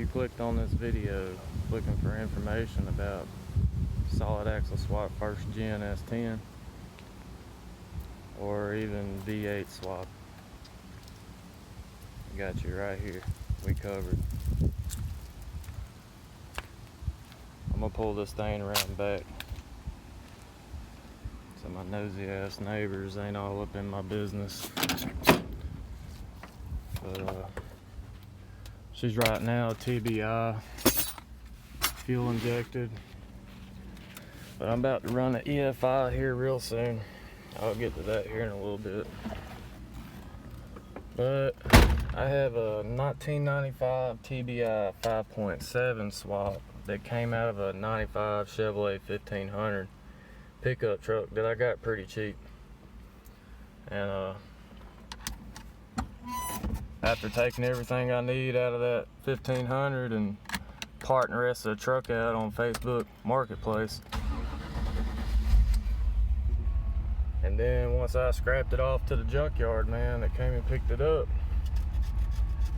you clicked on this video looking for information about solid axle swap first gen S10 or even V8 swap, I got you right here. We covered. I'm gonna pull this thing around back so my nosy ass neighbors ain't all up in my business. But she's right now TBI, fuel injected. But I'm about to run an EFI here real soon. I'll get to that here in a little bit. But I have a 1995 TBI 5.7 swap that came out of a 95 Chevrolet 1500 pickup truck that I got pretty cheap. And after taking everything I need out of that 1500 and parting the rest of the truck out on Facebook Marketplace, and then once I scrapped it off to the junkyard man that came and picked it up,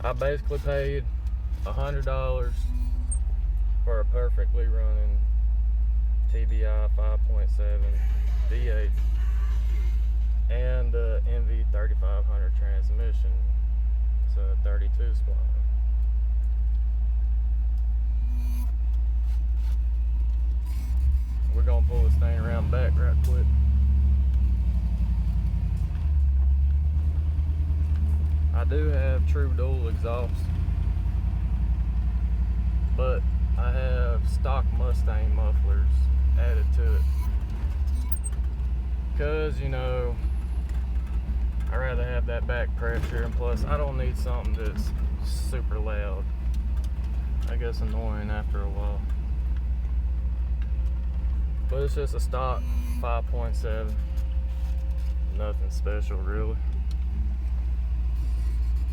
I basically paid $100 for a perfectly running TBI 5.7 V8 and the MV 3500 transmission. It's a 32 spline. We're gonna pull this thing around back right quick. I do have true dual exhaust, but I have stock Mustang mufflers added to it because, you know, I'd rather have that back pressure, and plus I don't need something that's super loud. I guess annoying after a while. But it's just a stock 5.7. Nothing special really.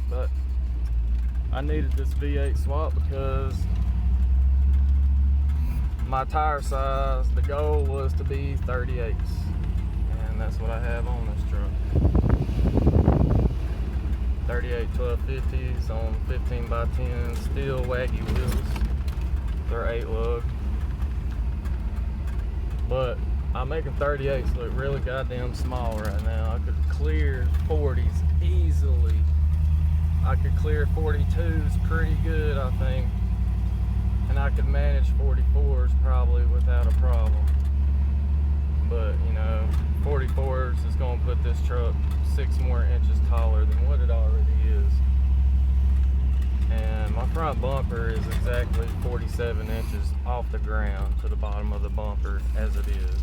But I needed this V8 swap because my tire size, the goal was to be 38s, and that's what I have on this truck. 38 1250s on 15x10 steel waggy wheels. They're 8 lug. But I'm making 38s look really goddamn small right now. I could clear 40s easily. I could clear 42s pretty good, I think. And I could manage 44s probably without a problem. But, you know, 44s is going to put this truck 6 more inches taller than what it already is. And my front bumper is exactly 47 inches off the ground to the bottom of the bumper as it is.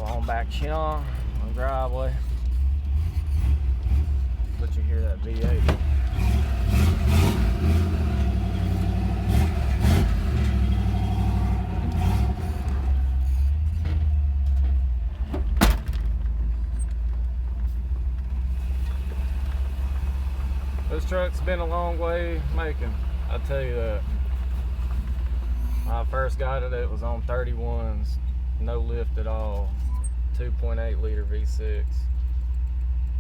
On back here on the driveway. Let you hear that V8. This truck's been a long way making, I tell you that. When I first got it, it was on 31s, no lift at all. 2.8 liter V6,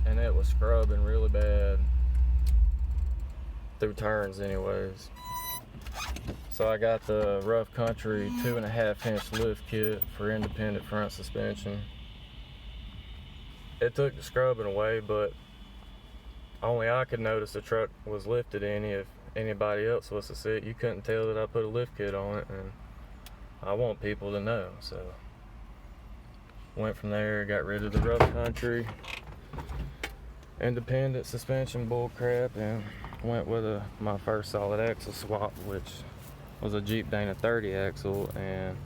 and it was scrubbing really bad through turns anyways. So I got the Rough Country 2.5 inch lift kit for independent front suspension. It took the scrubbing away, but only I could notice the truck was lifted any. If anybody else was to see it, you couldn't tell that I put a lift kit on it, and I want people to know. So went from there, got rid of the Rough Country independent suspension bull crap, and went with my first solid axle swap, which was a Jeep Dana 30 axle and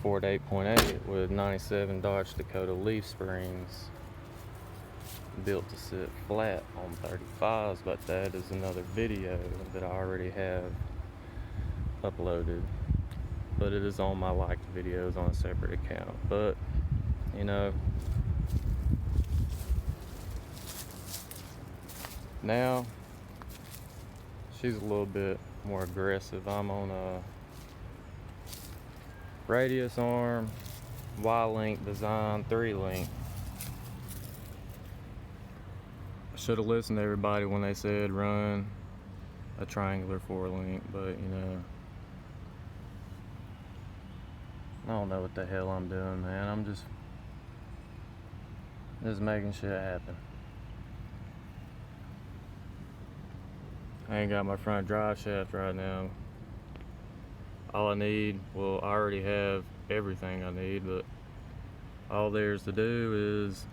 Ford 8.8 with 97 Dodge Dakota leaf springs, built to sit flat on 35s, but that is another video that I already have uploaded, but it is on my liked videos on a separate account. But you know, now she's a little bit more aggressive. I'm on a radius arm Y-link design 3-link. Should have listened to everybody when they said run a triangular 4-link, but you know, I don't know what the hell I'm doing, man. I'm just making shit happen. I ain't got my front drive shaft right now. All I need, well, I already have everything I need, but all there's to do is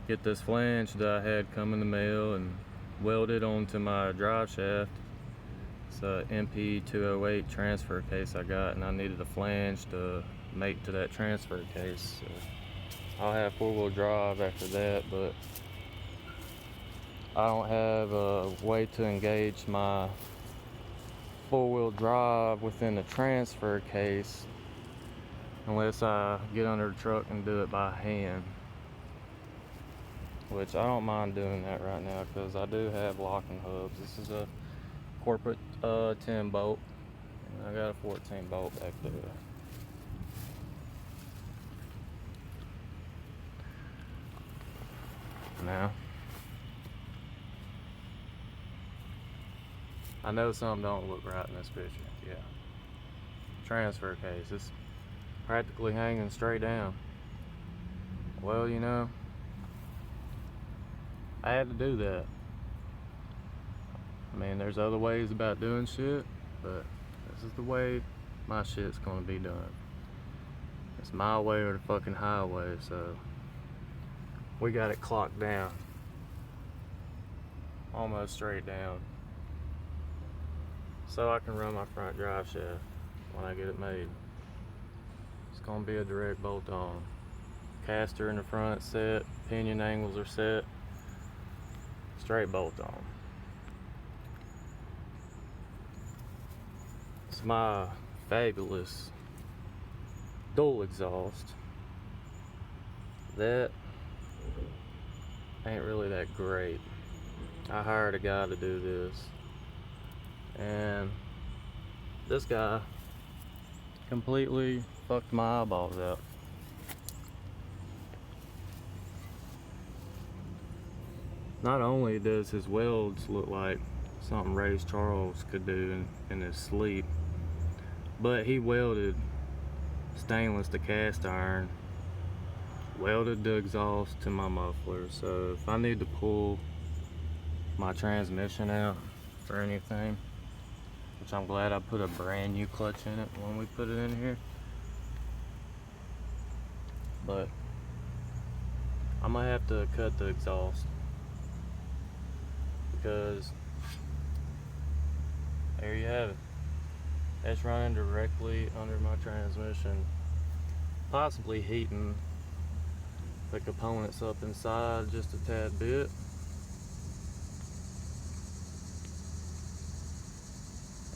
get this flange that I had come in the mail and weld it onto my drive shaft. It's a MP208 transfer case I got, and I needed a flange to mate to that transfer case. So I'll have 4-wheel drive after that, but I don't have a way to engage my 4-wheel drive within the transfer case unless I get under the truck and do it by hand, which I don't mind doing that right now because I do have locking hubs. This is a corporate 10 bolt, and I got a 14 bolt back there. Now, I know something don't look right in this picture. Yeah, transfer case. It's practically hanging straight down. Well, you know, I had to do that. I mean, there's other ways about doing shit, but this is the way my shit's gonna be done. It's my way or the fucking highway, so we got it clocked down. Almost straight down. So I can run my front drive shaft when I get it made. It's gonna be a direct bolt on. Caster in the front set, pinion angles are set, straight bolt on. It's my fabulous dual exhaust. That ain't really that great. I hired a guy to do this, and this guy completely fucked my eyeballs out. Not only does his welds look like something Ray Charles could do in his sleep, but he welded stainless to cast iron, welded the exhaust to my muffler. So if I need to pull my transmission out for anything, which I'm glad I put a brand new clutch in it when we put it in here, but I'm gonna have to cut the exhaust because there you have it. It's running directly under my transmission, possibly heating the components up inside just a tad bit.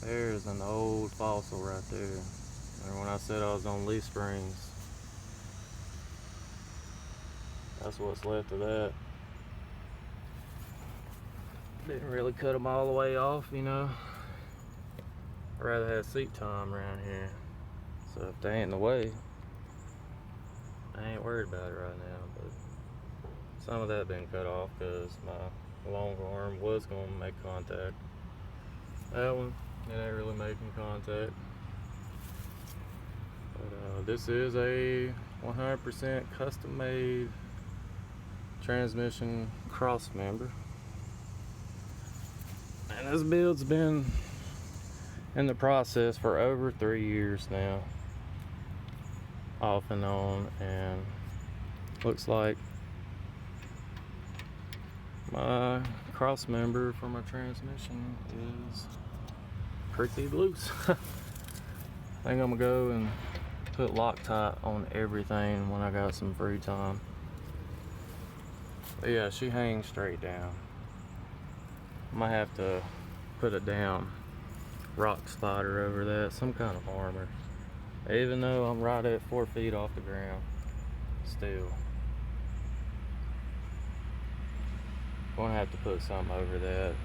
There's an old fossil right there. And when I said I was on leaf springs, that's what's left of that. Didn't really cut them all the way off, you know. I'd rather have seat time around here. So if they ain't in the way, I ain't worried about it right now. But some of that been cut off because my long arm was going to make contact. That one, it ain't really making contact. But this is a 100% custom made transmission cross member. And this build's been in the process for over 3 years now, off and on, and looks like my cross member for my transmission is pretty loose. I think I'm gonna go and put Loctite on everything when I got some free time. But yeah, she hangs straight down. I might have to put a down rock slider over that, some kind of armor. Even though I'm right at 4 feet off the ground, still. Gonna have to put something over that,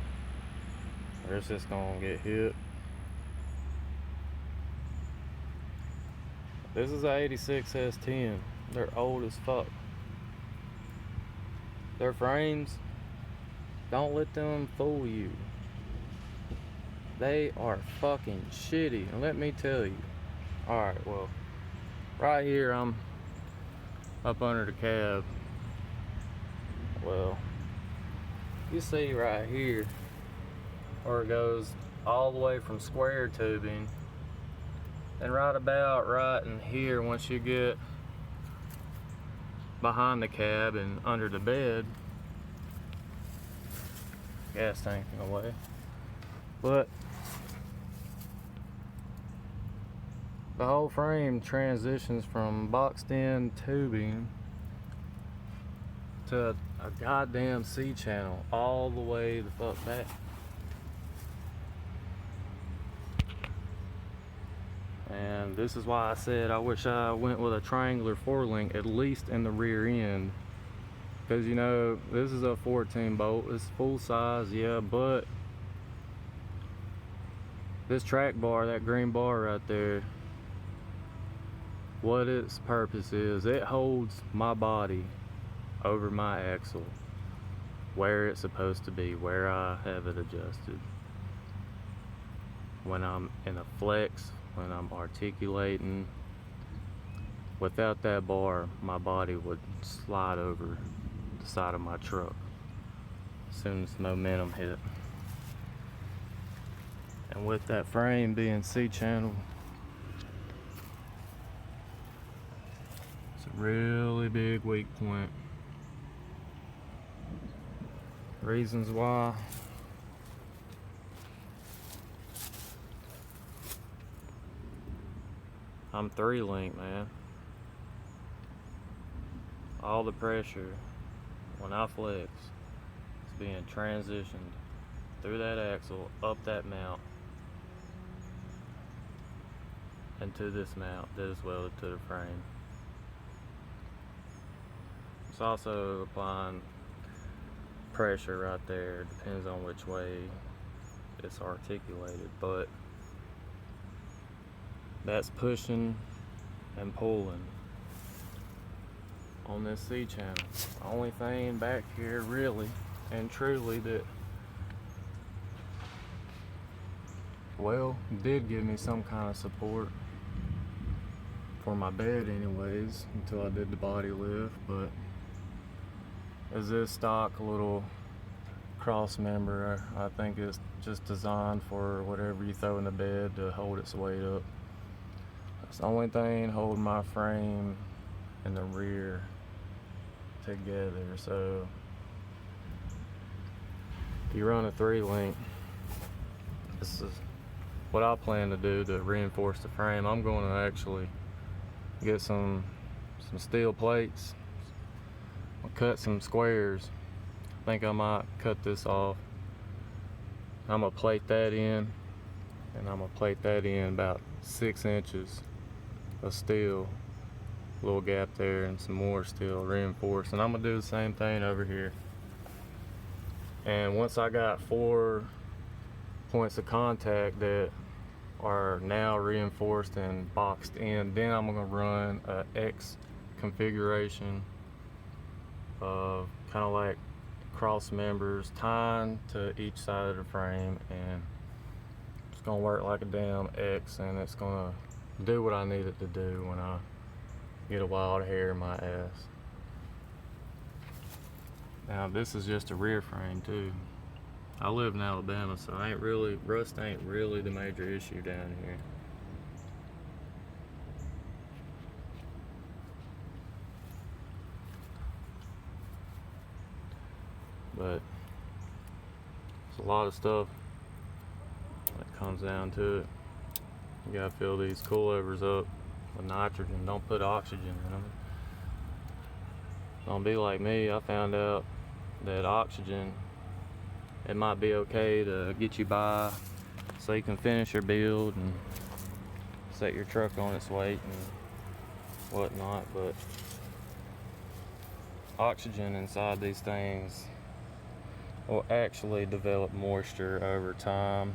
or it's just gonna get hit. This is a 86 S10. They're old as fuck. Their frames, don't let them fool you. They are fucking shitty, and let me tell you. Alright, well, right here I'm up under the cab. Well, you see right here where it goes all the way from square tubing, and right about right in here, once you get behind the cab and under the bed, gas tank in the way, but the whole frame transitions from boxed in tubing to a goddamn C channel all the way the fuck back. And this is why I said I wish I went with a triangular 4-link, at least in the rear end. Because, you know, this is a 14 bolt, it's full size, yeah, but this track bar, that green bar right there, what its purpose is, it holds my body over my axle where it's supposed to be, where I have it adjusted. When I'm in a flex, when I'm articulating, without that bar, my body would slide over the side of my truck as soon as momentum hit. And with that frame being C-channel, it's a really big weak point. Reasons why: I'm 3-link, man. All the pressure when I flex is being transitioned through that axle, up that mount, and to this mount that is welded to the frame. It's also applying pressure right there, depends on which way it's articulated, but that's pushing and pulling on this C channel. The only thing back here really and truly that, well, did give me some kind of support for my bed anyways, until I did the body lift, but is this stock little cross member. I think it's just designed for whatever you throw in the bed to hold its weight up. That's the only thing holding my frame in the rear together. So if you run a 3-link, this is what I plan to do to reinforce the frame. I'm going to actually get some steel plates. I'll cut some squares. I think I might cut this off. I'm gonna plate that in, and I'm gonna plate that in about 6 inches of steel, little gap there, and some more steel reinforced. And I'm gonna do the same thing over here. And once I got 4 points of contact that are now reinforced and boxed in, then I'm gonna run a X configuration of kind of like cross members tying to each side of the frame, and it's gonna work like a damn X, and it's gonna do what I need it to do when I get a wild hair in my ass. Now this is just a rear frame too. I live in Alabama, so rust ain't really the major issue down here. But it's a lot of stuff that comes down to it. You gotta fill these coilovers up with nitrogen. Don't put oxygen in them. Don't be like me. I found out that oxygen, it might be okay to get you by so you can finish your build and set your truck on its weight and whatnot, but oxygen inside these things will actually develop moisture over time,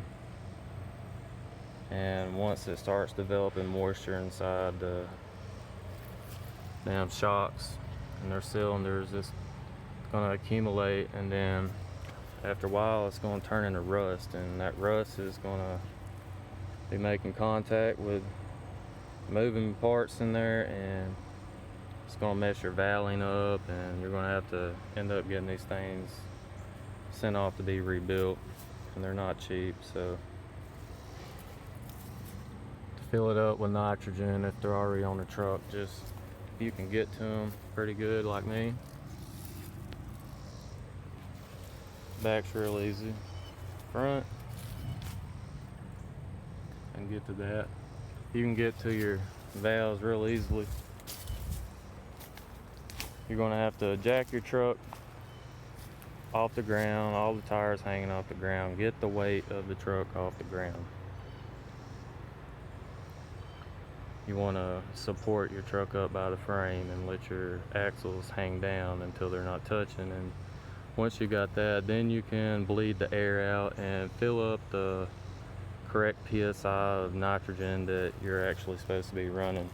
and once it starts developing moisture inside the damn shocks and their cylinders. It's gonna accumulate, and then after a while it's gonna turn into rust, and that rust is gonna be making contact with moving parts in there, and it's gonna mess your valving up, and you're gonna have to end up getting these things sent off to be rebuilt, and they're not cheap. So to fill it up with nitrogen, if they're already on the truck, just if you can get to them pretty good like me. Back's real easy. Front, and get to that. You can get to your valves real easily. You're gonna have to jack your truck off the ground, all the tires hanging off the ground, get the weight of the truck off the ground. You wanna support your truck up by the frame and let your axles hang down until they're not touching. And once you got that, then you can bleed the air out and fill up the correct PSI of nitrogen that you're actually supposed to be running.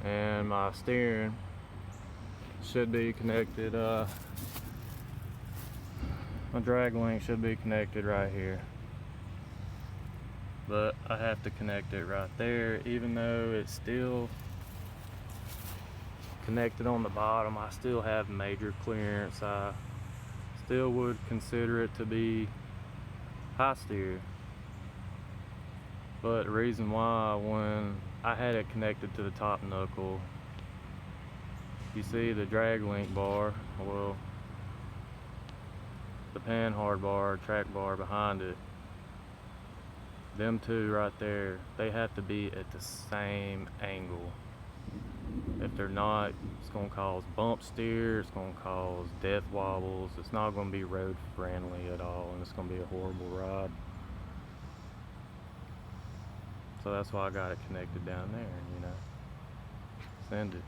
And my steering should be connected, my drag link should be connected right here, but I have to connect it right there. Even though it's still connected on the bottom, I still have major clearance. I still would consider it to be high steer, but the reason why, when I had it connected to the top knuckle, you see the drag link bar, well, the pan hard bar, track bar behind it, them two right there, they have to be at the same angle. If they're not, it's going to cause bump steer, it's going to cause death wobbles, it's not going to be road friendly at all, and it's going to be a horrible ride. So that's why I got it connected down there, you know, send it.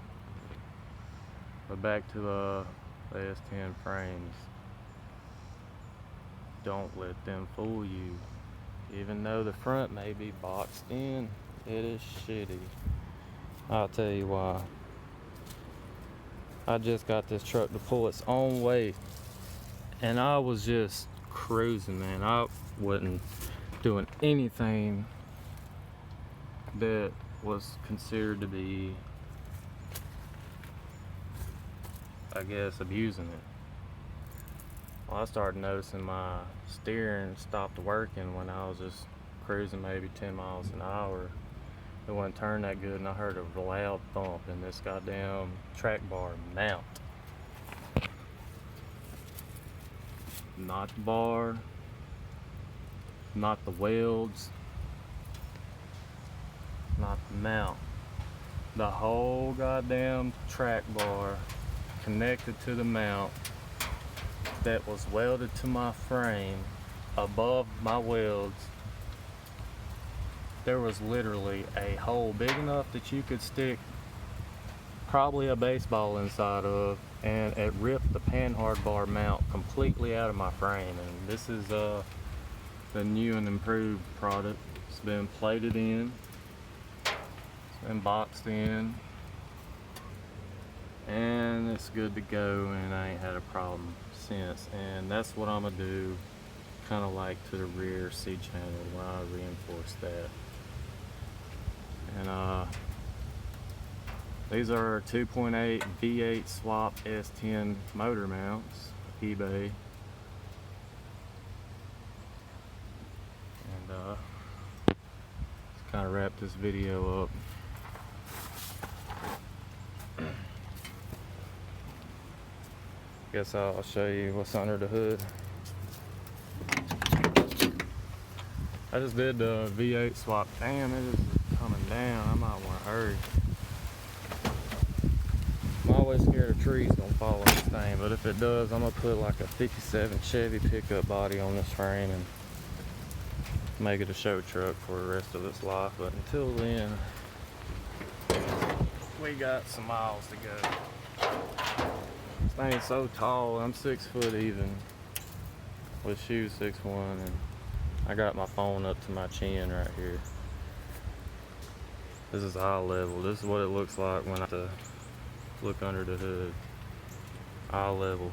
But back to the S10 frames, don't let them fool you. Even though the front may be boxed in, it is shitty. I'll tell you why. I just got this truck to pull its own weight, and I was just cruising, man. I wasn't doing anything that was considered to be, I guess, abusing it. Well, I started noticing my steering stopped working when I was just cruising maybe 10 miles an hour. It wouldn't turn that good, and I heard a loud thump in this goddamn track bar mount. Not the bar, not the welds, not the mount. The whole goddamn track bar connected to the mount that was welded to my frame above my welds. There was literally a hole big enough that you could stick probably a baseball inside of, and it ripped the panhard bar mount completely out of my frame. And this is the new and improved product. It's been plated in, it's been boxed in, and it's good to go, and I ain't had a problem since. And that's what I'm gonna do, kind of like to the rear C-channel, when I reinforce that. And these are 2.8 V8 swap S10 motor mounts, eBay. And let's kind of wrap this video up. Guess I'll show you what's under the hood. I just did the V8 swap. Damn, it is coming down. I might want to hurry. I'm always scared a tree's gonna fall on this thing, but if it does, I'm gonna put like a 57 Chevy pickup body on this frame and make it a show truck for the rest of its life. But until then, we got some miles to go. This thing's so tall. I'm 6 foot even, with shoes 6'1", and I got my phone up to my chin right here. This is eye level. This is what it looks like when I have to look under the hood. Eye level.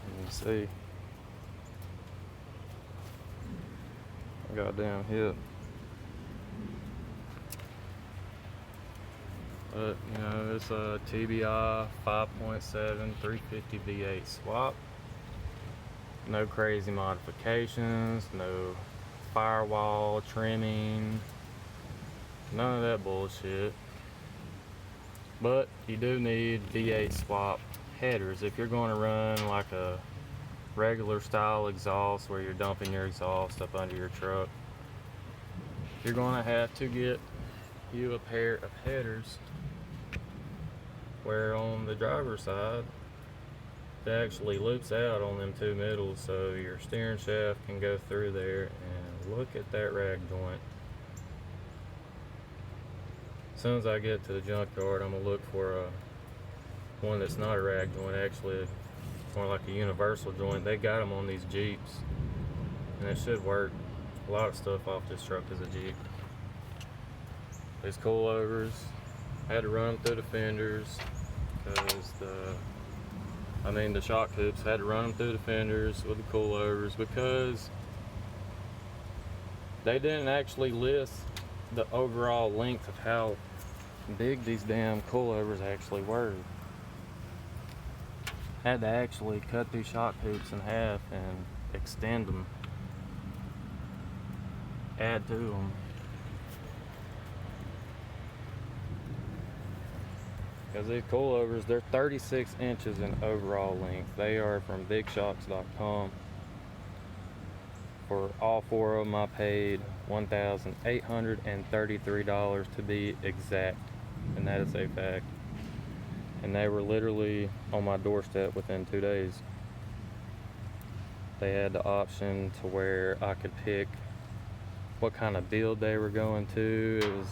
You can see. Goddamn hip. But you know, it's a TBI 5.7 350 V8 swap. No crazy modifications, no firewall trimming, none of that bullshit. But you do need V8 swap headers if you're going to run like a regular style exhaust where you're dumping your exhaust up under your truck. You're going to have to get you a pair of headers where on the driver's side it actually loops out on them two middles so your steering shaft can go through there. And look at that rag joint. As soon as I get to the junkyard, I'm gonna look for one that's not a rag joint, actually more like a universal joint. They got them on these Jeeps and it should work. A lot of stuff off this truck is a Jeep. These coilovers, I had to run them through the fenders because the shock hoops, had to run them through the fenders with the coilovers because they didn't actually list the overall length of how big these damn coilovers actually were. Had to actually cut these shock hoops in half and extend them, add to them. Because these coilovers, they're 36 inches in overall length. They are from bigshocks.com. For all four of them, I paid $1,833 to be exact, and that is a fact. And they were literally on my doorstep within 2 days. They had the option to where I could pick what kind of build they were going to. It was